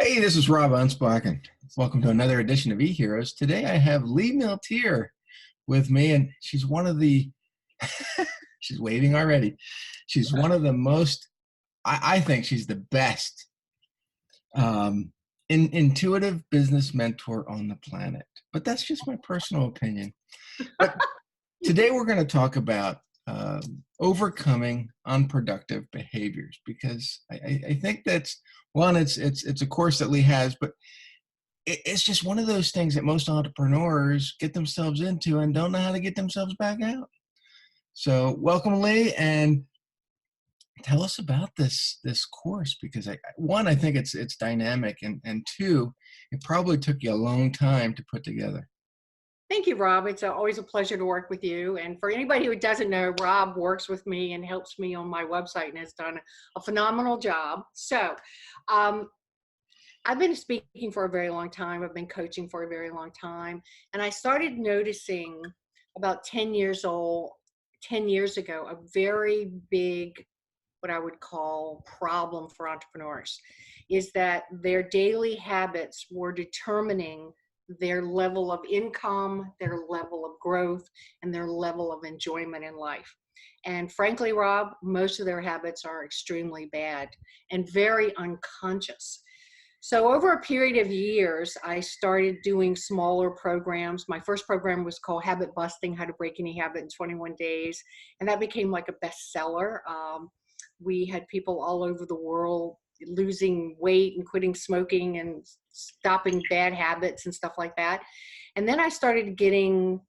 Hey, this is Rob Anspach, and welcome to another edition of eHeroes. Today I have Lee Milteer with me, and she's one of the, she's waving already. She's one of the most, I think she's the best intuitive business mentor on the planet. But that's just my personal opinion. But today we're going to talk about overcoming unproductive behaviors, because I think that's one, it's a course that Lee has, but it's just one of those things that most entrepreneurs get themselves into and don't know how to get themselves back out. So welcome, Lee, and tell us about this course, because I think it's dynamic, and two, it probably took you a long time to put together. Thank you, Rob. It's always a pleasure to work with you. And for anybody who doesn't know, Rob works with me and helps me on my website and has done a phenomenal job. So I've been speaking for a very long time. I've been coaching for a very long time. And I started noticing about 10 years ago, a very big, what I would call problem for entrepreneurs, is that their daily habits were determining their level of income, their level of growth, and their level of enjoyment in life. And frankly, Rob, most of their habits are extremely bad and very unconscious. So over a period of years, I started doing smaller programs. My first program was called Habit Busting, How to Break Any Habit in 21 Days. And that became like a bestseller. We had people all over the world losing weight and quitting smoking and stopping bad habits and stuff like that. And then I started getting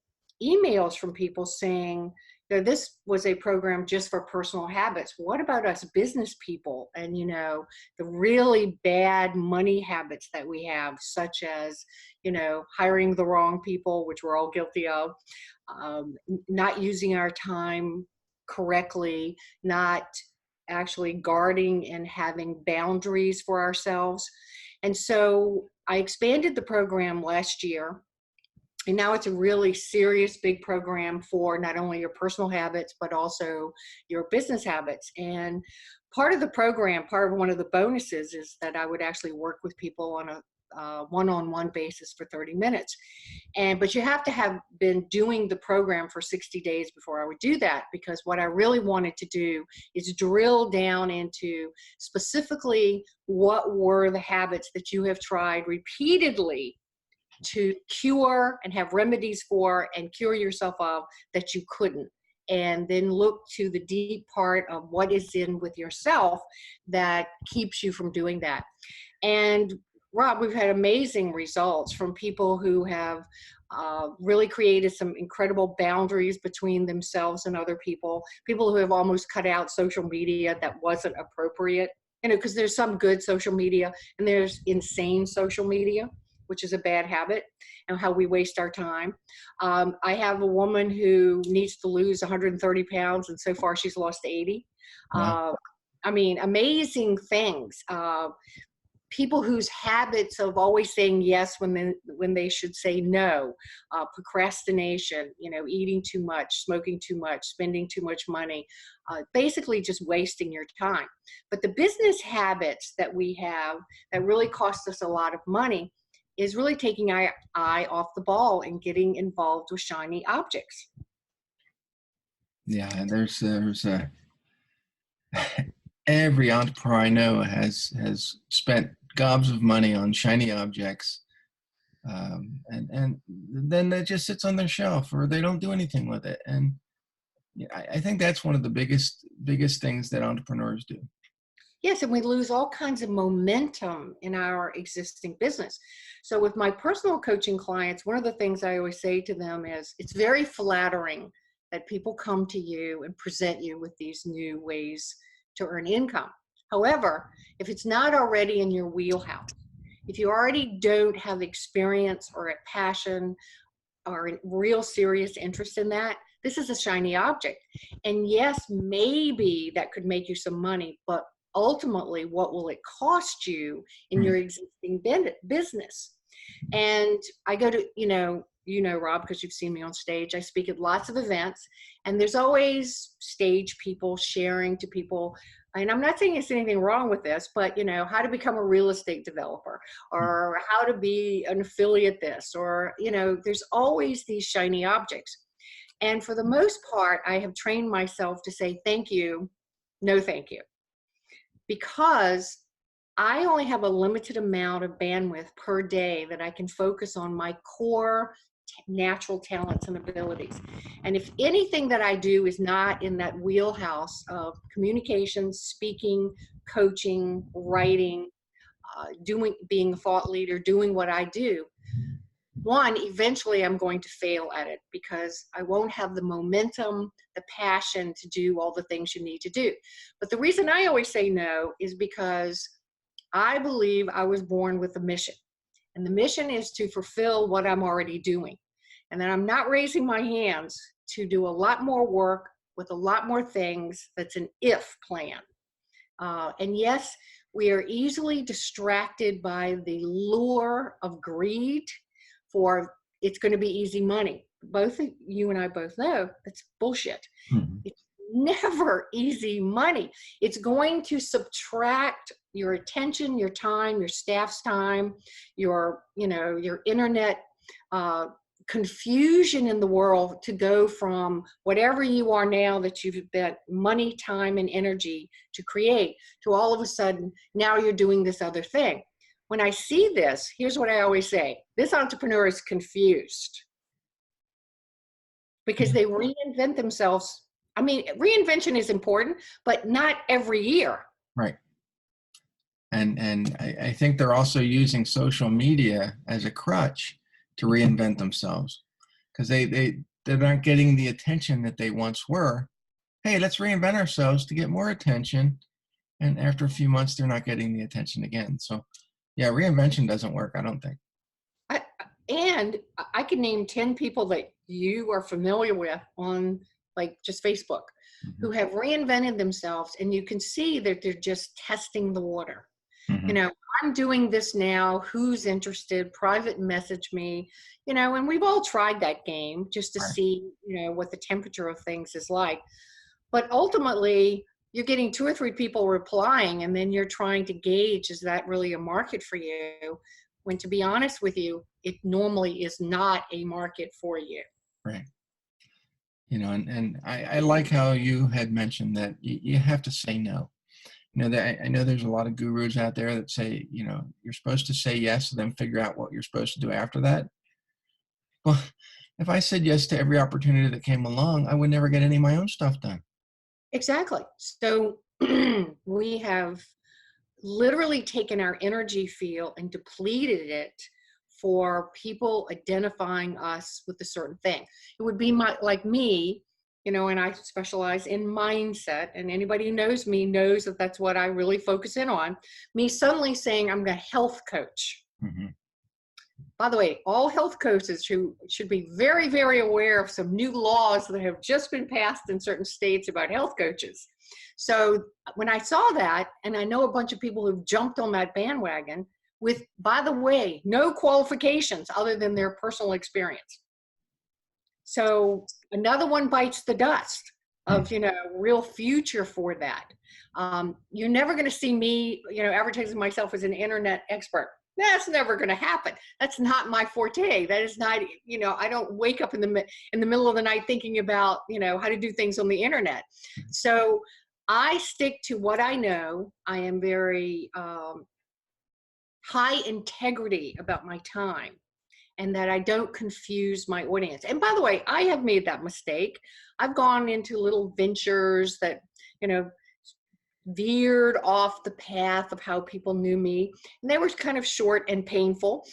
emails from people saying, this was a program just for personal habits. What about us business people? And, the really bad money habits that we have, such as, hiring the wrong people, which we're all guilty of, not using our time correctly, not actually guarding and having boundaries for ourselves. And so I expanded the program last year. And now it's a really serious, big program for not only your personal habits, but also your business habits. And part of the program, part of one of the bonuses, is that I would actually work with people on a one-on-one basis for 30 minutes. But you have to have been doing the program for 60 days before I would do that, because what I really wanted to do is drill down into specifically what were the habits that you have tried repeatedly to cure and have remedies for and cure yourself of that you couldn't. And then look to the deep part of what is in with yourself that keeps you from doing that. And Rob, we've had amazing results from people who have really created some incredible boundaries between themselves and other people who have almost cut out social media that wasn't appropriate, because there's some good social media and there's insane social media, which is a bad habit, and how we waste our time. I have a woman who needs to lose 130 pounds, and so far she's lost 80. Wow. Amazing things. People whose habits of always saying yes when they should say no, procrastination, eating too much, smoking too much, spending too much money, basically just wasting your time. But the business habits that we have that really cost us a lot of money is really taking our eye off the ball and getting involved with shiny objects. Yeah, there's every entrepreneur I know has spent gobs of money on shiny objects, and then it just sits on their shelf, or they don't do anything with it. And I think that's one of the biggest things that entrepreneurs do. Yes, and we lose all kinds of momentum in our existing business. So with my personal coaching clients, one of the things I always say to them is, it's very flattering that people come to you and present you with these new ways to earn income. However, if it's not already in your wheelhouse, if you already don't have experience or a passion or a real serious interest in that, this is a shiny object. And yes, maybe that could make you some money, but ultimately, what will it cost you in your existing business? And I go to, Rob, because you've seen me on stage, I speak at lots of events, and there's always stage people sharing to people and I'm not saying there's anything wrong with this, but how to become a real estate developer, or how to be an affiliate this, or there's always these shiny objects. And for the most part, I have trained myself to say thank you, no thank you, because I only have a limited amount of bandwidth per day that I can focus on my core natural talents and abilities. And if anything that I do is not in that wheelhouse of communication, speaking, coaching, writing, being a thought leader, doing what I do, one, eventually I'm going to fail at it because I won't have the momentum, the passion to do all the things you need to do. But the reason I always say no is because I believe I was born with a mission. And the mission is to fulfill what I'm already doing. And then I'm not raising my hands to do a lot more work with a lot more things. That's an if plan. And yes, we are easily distracted by the lure of greed for it's going to be easy money. Both you and I both know that's bullshit. Mm-hmm. It's never easy money. It's going to subtract your attention, your time, your staff's time, your internet confusion in the world to go from whatever you are now that you've spent money, time, and energy to create to all of a sudden now you're doing this other thing. When I see this, here's what I always say. This entrepreneur is confused because they reinvent themselves. I mean, reinvention is important, but not every year. Right. And I think they're also using social media as a crutch to reinvent themselves because they're not getting the attention that they once were. Hey, let's reinvent ourselves to get more attention. And after a few months, they're not getting the attention again. So yeah, reinvention doesn't work, I don't think. And I can name 10 people that you are familiar with on like just Facebook who have reinvented themselves, and you can see that they're just testing the water. Mm-hmm. I'm doing this now. Who's interested? Private message me, and we've all tried that game just to see, what the temperature of things is like. But ultimately, you're getting 2 or 3 people replying, and then you're trying to gauge, is that really a market for you? When, to be honest with you, it normally is not a market for you. Right. And I like how you had mentioned that you have to say no. That I know there's a lot of gurus out there that say, you're supposed to say yes and then figure out what you're supposed to do after that. Well, if I said yes to every opportunity that came along, I would never get any of my own stuff done. Exactly. So we have literally taken our energy field and depleted it for people identifying us with a certain thing. It would be like me, and I specialize in mindset, and anybody who knows me knows that that's what I really focus in on. Me suddenly saying I'm a health coach. Mm-hmm. By the way, all health coaches should be very, very aware of some new laws that have just been passed in certain states about health coaches. So when I saw that, and I know a bunch of people who've jumped on that bandwagon with, by the way, no qualifications other than their personal experience. So another one bites the dust of, real future for that. You're never going to see me, advertising myself as an internet expert. That's never going to happen. That's not my forte. That is not, I don't wake up in the middle of the night thinking about, how to do things on the internet. So I stick to what I know. I am very high integrity about my time, and that I don't confuse my audience. And by the way, I have made that mistake. I've gone into little ventures that, veered off the path of how people knew me. And they were kind of short and painful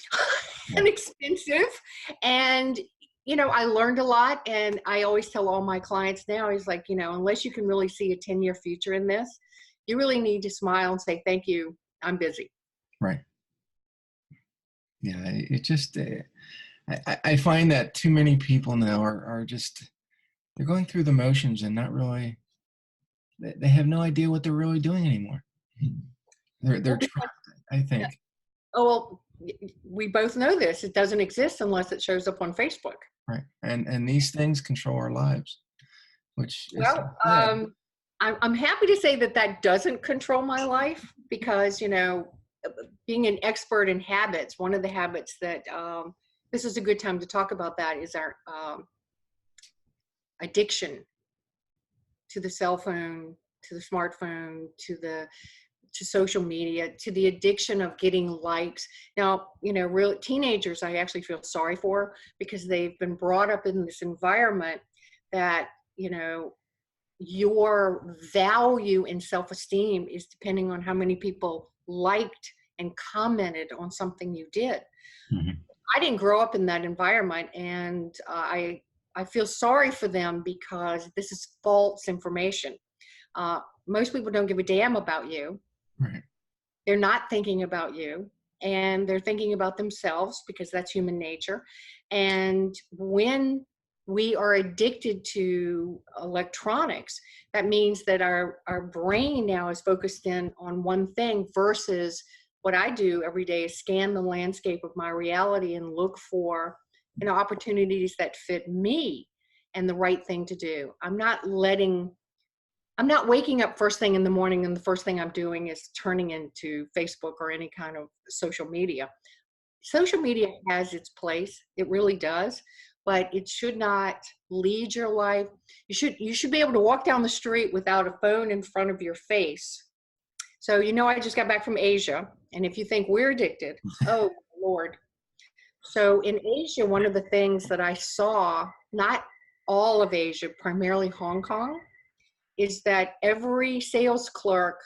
and expensive. And, I learned a lot. And I always tell all my clients now, is like, unless you can really see a 10-year future in this, you really need to smile and say, thank you, I'm busy. Right. Yeah, it just, I find that too many people now are just, they're going through the motions and not really, they have no idea what they're really doing anymore. They're trapped, I think. Oh, well, we both know this. It doesn't exist unless it shows up on Facebook. Right. And these things control our lives, which is I'm happy to say that that doesn't control my life because, being an expert in habits, one of the habits that, this is a good time to talk about that, is our addiction to the cell phone, to the smartphone, to social media, to the addiction of getting likes. Now, real teenagers, I actually feel sorry for because they've been brought up in this environment that, your value and self-esteem is depending on how many people liked and commented on something you did. Mhm. I didn't grow up in that environment, and I feel sorry for them because this is false information. Most people don't give a damn about you. Right. They're not thinking about you, and they're thinking about themselves because that's human nature. And when we are addicted to electronics, that means that our brain now is focused in on one thing versus what I do every day is scan the landscape of my reality and look for opportunities that fit me and the right thing to do. I'm not waking up first thing in the morning and the first thing I'm doing is turning into Facebook or any kind of social media. Social media has its place. It really does, but it should not lead your life. You should be able to walk down the street without a phone in front of your face. So, I just got back from Asia, and if you think we're addicted, oh Lord. So in Asia, one of the things that I saw, not all of Asia, primarily Hong Kong, is that every sales clerk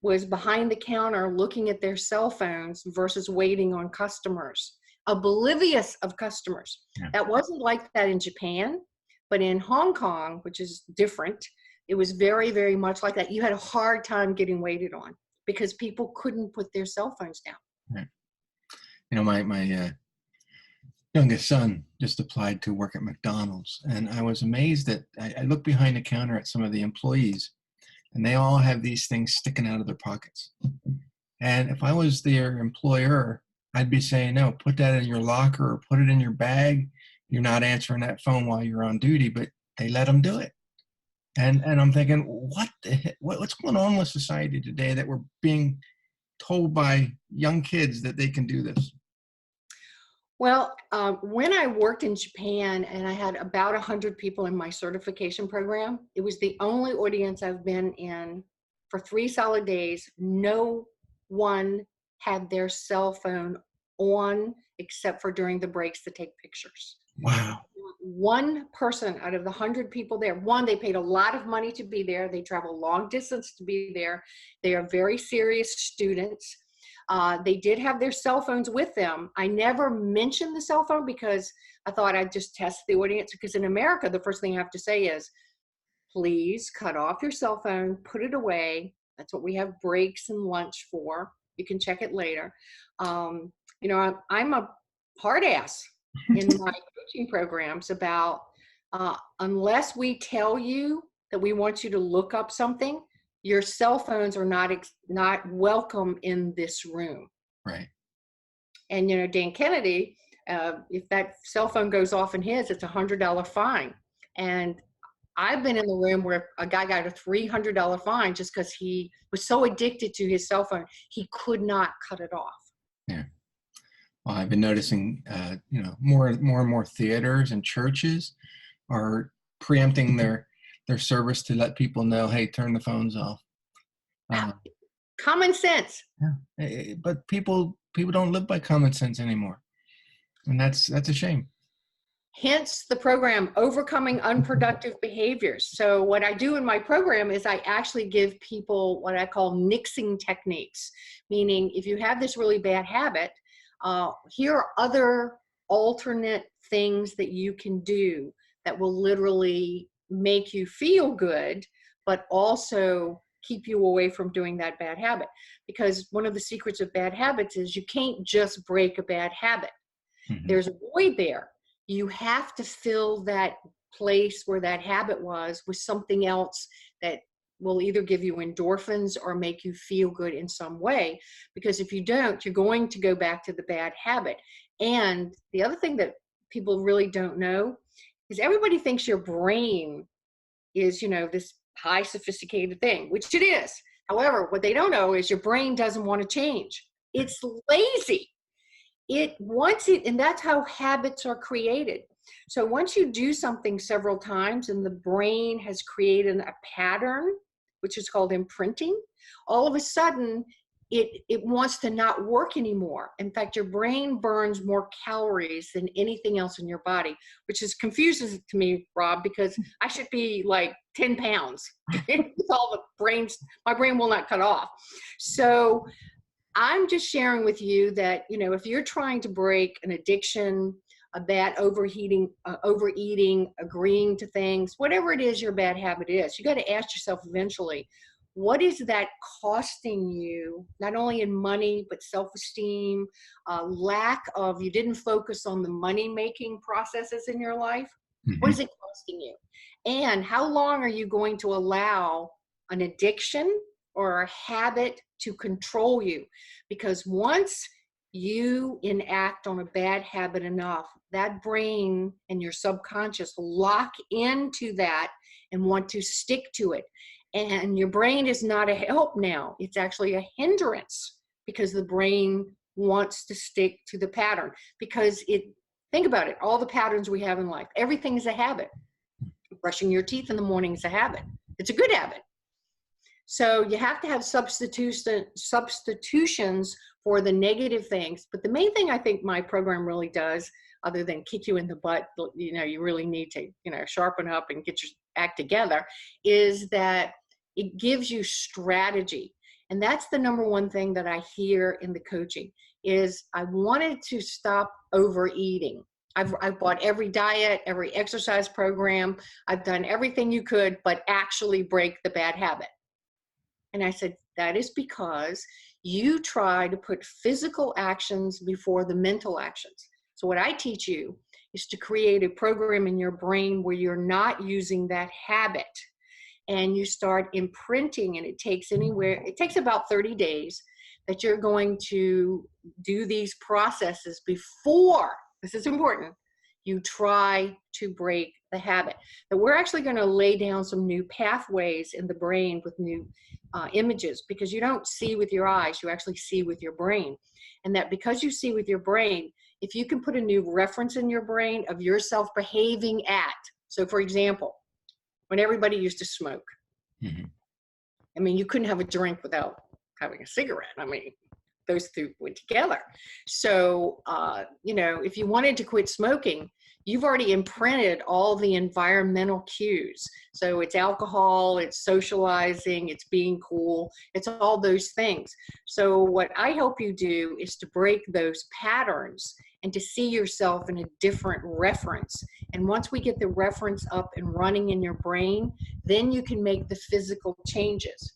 was behind the counter looking at their cell phones versus waiting on customers, oblivious of customers. Yeah. That wasn't like that in Japan, but in Hong Kong, which is different, it was very, very much like that. You had a hard time getting waited on because people couldn't put their cell phones down. Right. My youngest son just applied to work at McDonald's, and I was amazed that I looked behind the counter at some of the employees, and they all have these things sticking out of their pockets. And if I was their employer, I'd be saying, no, put that in your locker or put it in your bag. You're not answering that phone while you're on duty, but they let them do it. And I'm thinking, what's going on with society today that we're being told by young kids that they can do this? Well, when I worked in Japan and I had about 100 people in my certification program, it was the only audience I've been in for 3 solid days. No one had their cell phone on except for during the breaks to take pictures. Wow. One person out of the 100 people there, they paid a lot of money to be there. They travel long distance to be there. They are very serious students. They did have their cell phones with them. I never mentioned the cell phone because I thought I'd just test the audience, because in America, the first thing you have to say is, please cut off your cell phone, put it away. That's what we have breaks and lunch for. You can check it later. I'm a hard ass in my coaching programs about unless we tell you that we want you to look up something, your cell phones are not welcome in this room. Right. And Dan Kennedy, if that cell phone goes off in his, it's $100 fine. And I've been in the room where a guy got a $300 fine just because he was so addicted to his cell phone he could not cut it off. Yeah. Well, I've been noticing, more and more theaters and churches are preempting their service to let people know, hey, turn the phones off. Common sense. Yeah. But people don't live by common sense anymore, and that's a shame. Hence the program, Overcoming Unproductive Behaviors. So what I do in my program is I actually give people what I call nixing techniques, meaning if you have this really bad habit, here are other alternate things that you can do that will literally make you feel good, but also keep you away from doing that bad habit. Because one of the secrets of bad habits is you can't just break a bad habit. Mm-hmm. There's a void there. You have to fill that place where that habit was with something else that will either give you endorphins or make you feel good in some way. Because if you don't, you're going to go back to the bad habit. And the other thing that people really don't know is everybody thinks your brain is, this high sophisticated thing, which it is. However, what they don't know is your brain doesn't want to change. It's lazy. It wants it, and that's how habits are created. So once you do something several times and the brain has created a pattern, which is called imprinting, all of a sudden it wants to not work anymore. In fact, your brain burns more calories than anything else in your body, which is confuses to me, Rob, because I should be like 10 pounds with all the brains, my brain will not cut off. So I'm just sharing with you that, if you're trying to break an addiction, a bad overeating, agreeing to things, whatever it is your bad habit is, you got to ask yourself eventually, what is that costing you, not only in money, but self-esteem, you didn't focus on the money-making processes in your life? Mm-hmm. What is it costing you? And how long are you going to allow an addiction or a habit to control you? Because once you enact on a bad habit enough, that brain and your subconscious lock into that and want to stick to it. And your brain is not a help now. It's actually a hindrance, because the brain wants to stick to the pattern. Because think about it, all the patterns we have in life, everything is a habit. Brushing your teeth in the morning is a habit. It's a good habit. So you have to have substitutions for the negative things. But the main thing I think my program really does, other than kick you in the butt, you really need to, sharpen up and get your act together, is that it gives you strategy. And that's the number one thing that I hear in the coaching is I wanted to stop overeating. I've bought every diet, every exercise program. I've done everything you could, but actually break the bad habit. And I said, that is because you try to put physical actions before the mental actions. So what I teach you is to create a program in your brain where you're not using that habit, and you start imprinting, and it takes about 30 days that you're going to do these processes before, this is important, you try to break the habit. That we're actually going to lay down some new pathways in the brain with new images, because you don't see with your eyes, you actually see with your brain. And that because you see with your brain, if you can put a new reference in your brain of yourself behaving at, so for example, when everybody used to smoke, Mm-hmm. I mean, you couldn't have a drink without having a cigarette. I mean, those two went together. So, if you wanted to quit smoking, you've already imprinted all the environmental cues. So it's alcohol, it's socializing, it's being cool, it's all those things. So what I help you do is to break those patterns and to see yourself in a different reference. And once we get the reference up and running in your brain, then you can make the physical changes.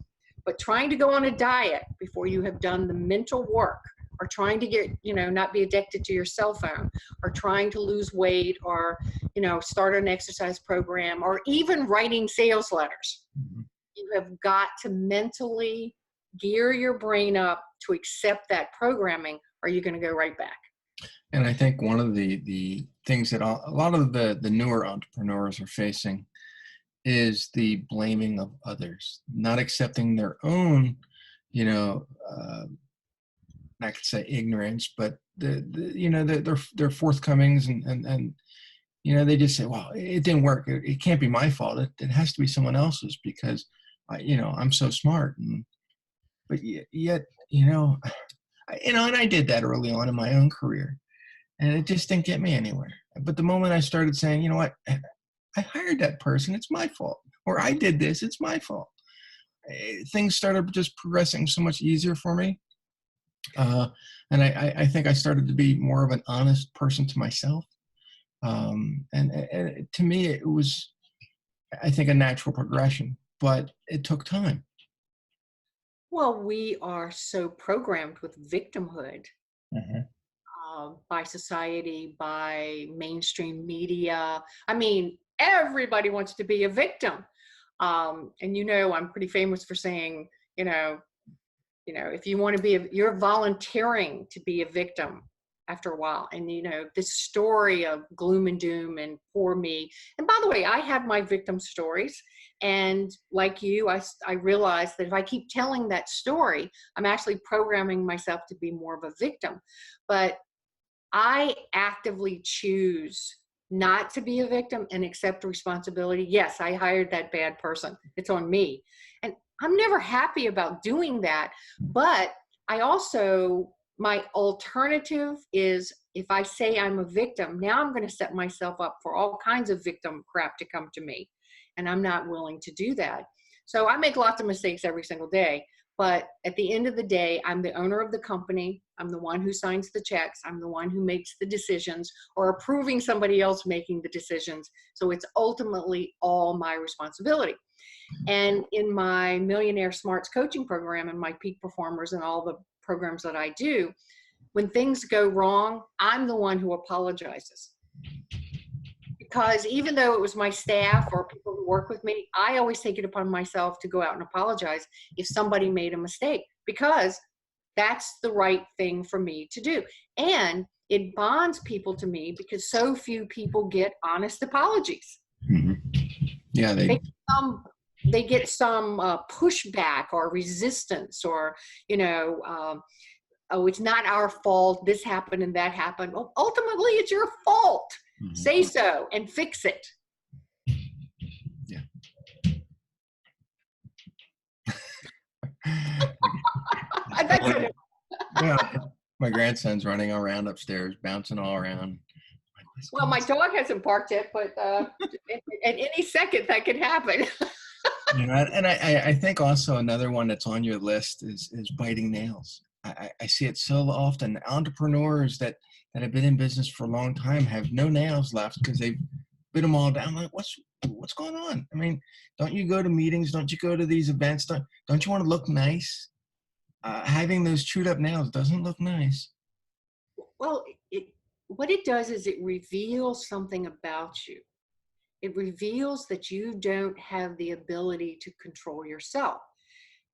But trying to go on a diet before you have done the mental work, or trying to get, not be addicted to your cell phone, or trying to lose weight, or, start an exercise program, or even writing sales letters, you have got to mentally gear your brain up to accept that programming, or you're going to go right back. And I think one of the things that a lot of the newer entrepreneurs are facing is the blaming of others, not accepting their own, I could say ignorance, but their forthcomings and they just say, well, it didn't work. It can't be my fault. It has to be someone else's because I'm so smart. But yet, and I did that early on in my own career, and it just didn't get me anywhere. But the moment I started saying, you know what, I hired that person, it's my fault. Or I did this, it's my fault. Things started just progressing so much easier for me. And I think I started to be more of an honest person to myself. And to me, it was, I think, a natural progression, but it took time. Well, we are so programmed with victimhood. Mm-hmm. By society, by mainstream media. I mean, everybody wants to be a victim. And I'm pretty famous for saying, if you want to be, you're volunteering to be a victim after a while. And, this story of gloom and doom and poor me. And by the way, I have my victim stories. And like you, I realized that if I keep telling that story, I'm actually programming myself to be more of a victim. But I actively choose not to be a victim and accept responsibility. Yes, I hired that bad person. It's on me. And I'm never happy about doing that. But I also, my alternative is if I say I'm a victim, now I'm going to set myself up for all kinds of victim crap to come to me. And I'm not willing to do that. So I make lots of mistakes every single day. But at the end of the day, I'm the owner of the company. I'm the one who signs the checks. I'm the one who makes the decisions or approving somebody else making the decisions. So it's ultimately all my responsibility. And in my Millionaire Smarts coaching program and my peak performers and all the programs that I do, when things go wrong, I'm the one who apologizes. Because even though it was my staff or people who work with me, I always take it upon myself to go out and apologize if somebody made a mistake, because that's the right thing for me to do. And it bonds people to me because so few people get honest apologies. Mm-hmm. Yeah, they get some pushback or resistance, or, oh, it's not our fault. This happened and that happened. Well, ultimately, it's your fault. Mm-hmm. Say so and fix it. Yeah. Yeah, my grandson's running around upstairs, bouncing all around. Well, my dog hasn't barked yet, but at any second that could happen. And I think also another one that's on your list is biting nails. I see it so often. Entrepreneurs that have been in business for a long time have no nails left because they've bit them all down. Like, what's going on? I mean, don't you go to meetings? Don't you go to these events? Don't you want to look nice? Having those chewed up nails doesn't look nice. Well, what it does is it reveals something about you. It reveals that you don't have the ability to control yourself.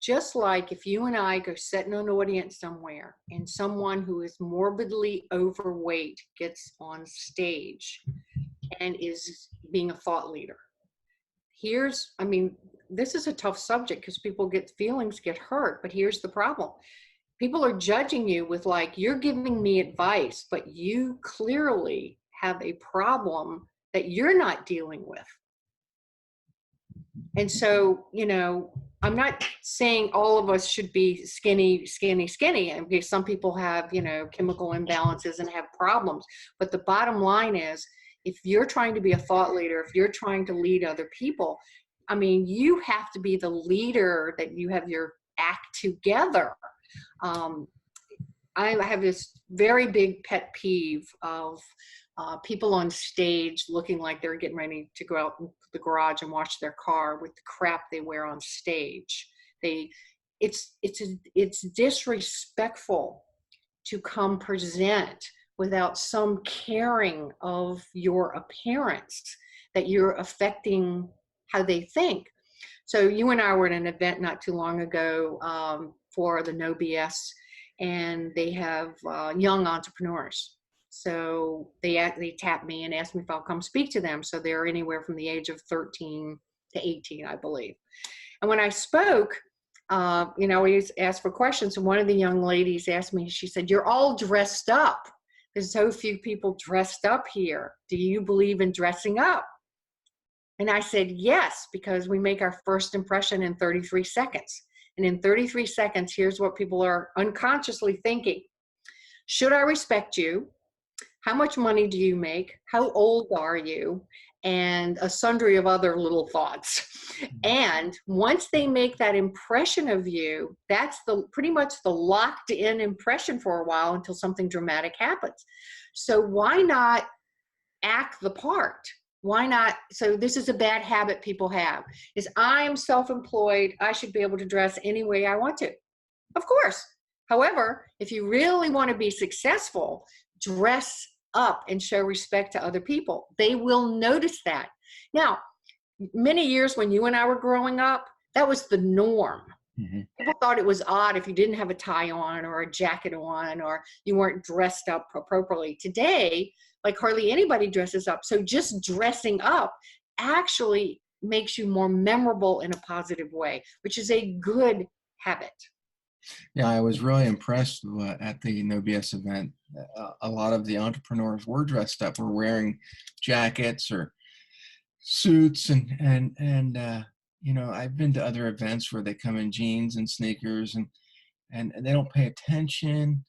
Just like if you and I go sit in an audience somewhere and someone who is morbidly overweight gets on stage and is being a thought leader. This is a tough subject because feelings get hurt, but here's the problem. People are judging you with like, you're giving me advice, but you clearly have a problem that you're not dealing with. And so, I'm not saying all of us should be skinny, and because some people have, chemical imbalances and have problems. But the bottom line is, if you're trying to be a thought leader, if you're trying to lead other people, you have to be the leader, that you have your act together. I have this very big pet peeve of people on stage looking like they're getting ready to go out in the garage and wash their car with the crap they wear on stage. It's disrespectful to come present without some caring of your appearance, that you're affecting how they think. So you and I were at an event not too long ago for the No BS, and they have young entrepreneurs. So they tapped me and asked me if I'll come speak to them. So they're anywhere from the age of 13 to 18, I believe. And when I spoke, we asked for questions. And one of the young ladies asked me, she said, "You're all dressed up. There's so few people dressed up here. Do you believe in dressing up?" And I said, yes, because we make our first impression in 33 seconds. And in 33 seconds, here's what people are unconsciously thinking. Should I respect you? How much money do you make? How old are you? And a sundry of other little thoughts. And once they make that impression of you, that's pretty much the locked in impression for a while until something dramatic happens. So why not act the part? Why not? So this is a bad habit people have, is I'm self-employed. I should be able to dress any way I want to. Of course. However, if you really want to be successful, dress up and show respect to other people. They will notice that. Now, many years when you and I were growing up, that was the norm. Mhm. People thought it was odd if you didn't have a tie on or a jacket on or you weren't dressed up appropriately. Today, like hardly anybody dresses up. So just dressing up actually makes you more memorable in a positive way, which is a good habit. Yeah, I was really impressed at the No BS event. A lot of the entrepreneurs were dressed up, were wearing jackets or suits, and you know, I've been to other events where they come in jeans and sneakers, and they don't pay attention.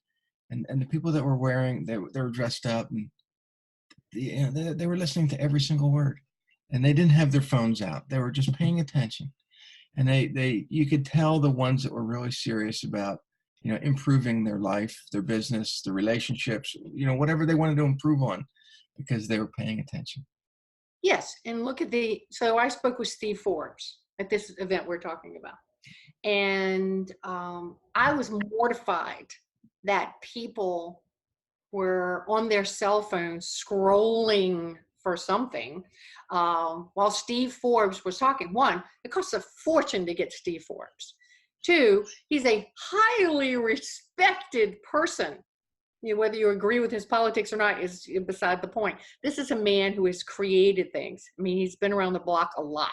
And the people that were wearing, they were dressed up, and you know, they were listening to every single word, and they didn't have their phones out. They were just paying attention. And they you could tell the ones that were really serious about, you know, improving their life, their business, their relationships, you know, whatever they wanted to improve on, because they were paying attention. Yes. And look at so I spoke with Steve Forbes at this event we're talking about. And I was mortified that people were on their cell phones scrolling for something while Steve Forbes was talking. One, it costs a fortune to get Steve Forbes. Two, he's a highly respected person. You know, whether you agree with his politics or not is beside the point. This is a man who has created things. I mean, he's been around the block a lot.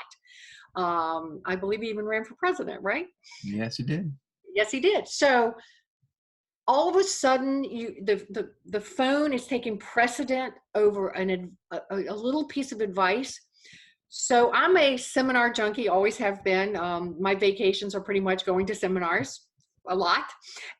I believe he even ran for president, right? Yes, it did. Yes, he did. So all of a sudden, the phone is taking precedent over a little piece of advice. So I'm a seminar junkie, always have been. My vacations are pretty much going to seminars a lot,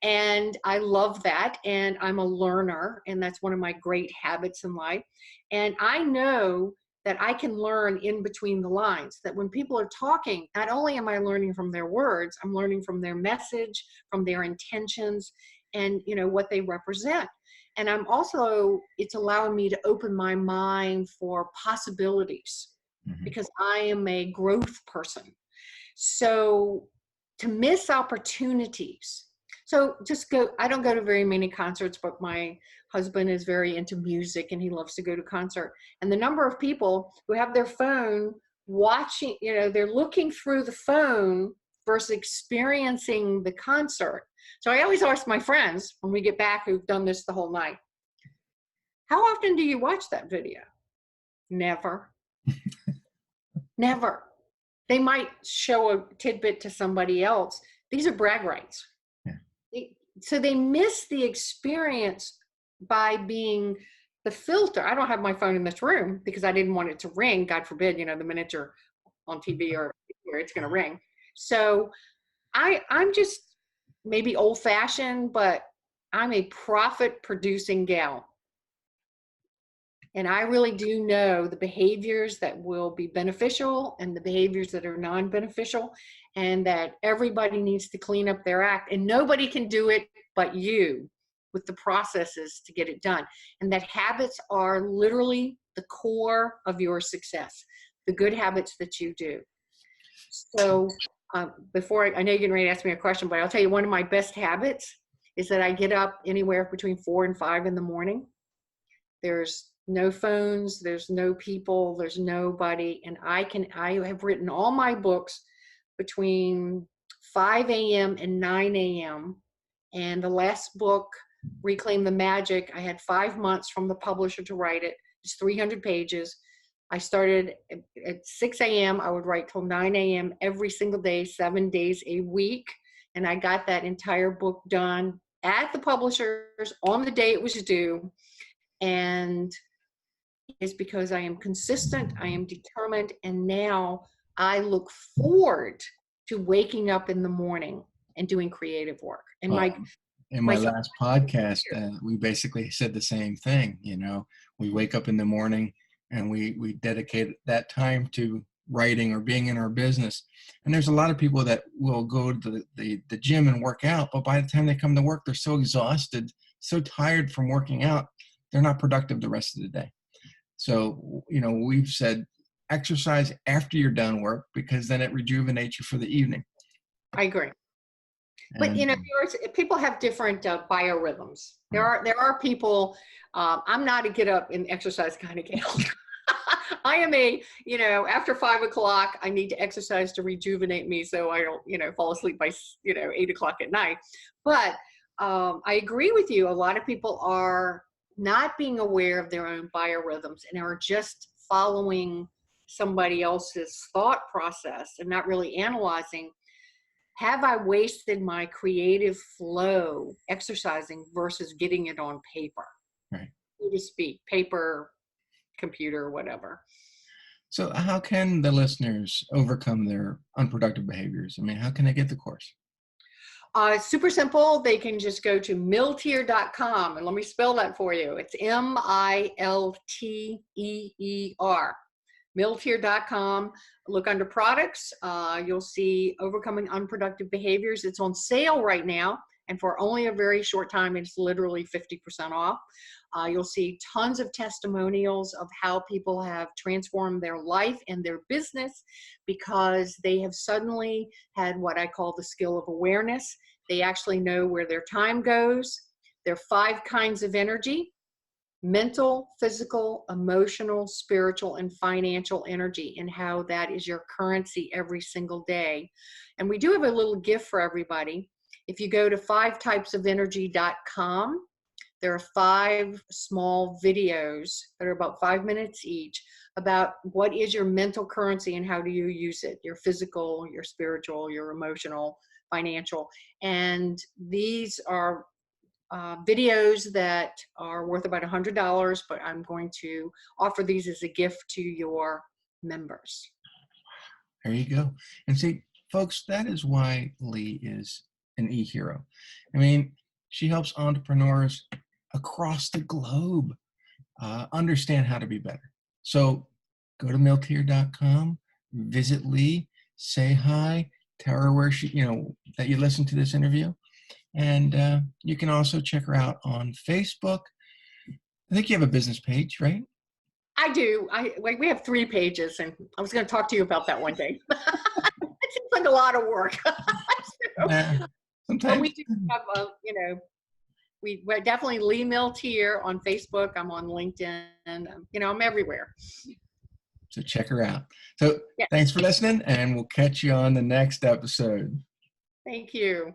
and I love that. And I'm a learner, and that's one of my great habits in life. And I know that I can learn in between the lines, that when people are talking, not only am I learning from their words, I'm learning from their message, from their intentions, and you know what they represent. And I'm also, it's allowing me to open my mind for possibilities, Mhm. because I am a growth person. So to miss opportunities, so just go, I don't go to very many concerts, but my husband is very into music and he loves to go to concert. And the number of people who have their phone watching, you know, they're looking through the phone versus experiencing the concert. So I always ask my friends when we get back who've done this the whole night, how often do you watch that video? Never. Never. They might show a tidbit to somebody else. These are brag rights. Yeah. So they miss the experience by being the filter. I don't have my phone in this room because I didn't want it to ring. God forbid, you know, the minute you're on TV or where it's going to ring. So I'm just maybe old fashioned, but I'm a profit producing gal. And I really do know the behaviors that will be beneficial and the behaviors that are non-beneficial, and that everybody needs to clean up their act, and nobody can do it but you with the processes to get it done. And that habits are literally the core of your success, the good habits that you do. So I know you're getting ready to ask me a question, but I'll tell you one of my best habits is that I get up anywhere between 4 and 5 in the morning. There's no phones, there's no people, there's nobody. And I have written all my books between 5 a.m. and 9 a.m. And the last book, Reclaim the Magic, I had 5 months from the publisher to write it. It's 300 pages. I started at 6 a.m. I would write till 9 a.m. every single day, 7 days a week. And I got that entire book done at the publishers on the day it was due. And it's because I am consistent, I am determined, and now I look forward to waking up in the morning and doing creative work. And In my last podcast, we basically said the same thing. You know, we wake up in the morning and we dedicate that time to writing or being in our business. And there's a lot of people that will go to the gym and work out, but by the time they come to work, they're so exhausted, so tired from working out, they're not productive the rest of the day. So, you know, we've said exercise after you're done work, because then it rejuvenates you for the evening. I agree. But you know, people have different biorhythms. There are people. I'm not a get up and exercise kind of gal. I am after 5 o'clock, I need to exercise to rejuvenate me so I don't, fall asleep by, 8 o'clock at night. But I agree with you. A lot of people are not being aware of their own biorhythms and are just following somebody else's thought process and not really analyzing, have I wasted my creative flow exercising versus getting it on paper, Right. so to speak, paper, computer, whatever. So how can the listeners overcome their unproductive behaviors? I mean, how can they get the course? Super simple. They can just go to milteer.com, and let me spell that for you. It's MILTEER. Milteer.com. Look under products. You'll see Overcoming Unproductive Behaviors. It's on sale right now, and for only a very short time, it's literally 50% off. You'll see tons of testimonials of how people have transformed their life and their business because they have suddenly had what I call the skill of awareness. They actually know where their time goes. There are 5 kinds of energy: mental, physical, emotional, spiritual, and financial energy, and how that is your currency every single day. And we do have a little gift for everybody. If you go to 5typesofenergy.com, there are 5 small videos that are about 5 minutes each about what is your mental currency and how do you use it, your physical, your spiritual, your emotional, financial. And these are videos that are worth about $100, but I'm going to offer these as a gift to your members. There you go. And see, folks, that is why Lee is an e-hero. I mean, she helps entrepreneurs across the globe understand how to be better. So go to milteer.com, visit Lee, say hi, tell her where that you listened to this interview. And you can also check her out on Facebook. I think you have a business page, right? I do. We have 3 pages, and I was going to talk to you about that one day. It seems like a lot of work. Sometimes. But we do have, we're definitely Lee Milteer on Facebook. I'm on LinkedIn. I'm everywhere. So check her out. So yeah. Thanks for listening, and we'll catch you on the next episode. Thank you.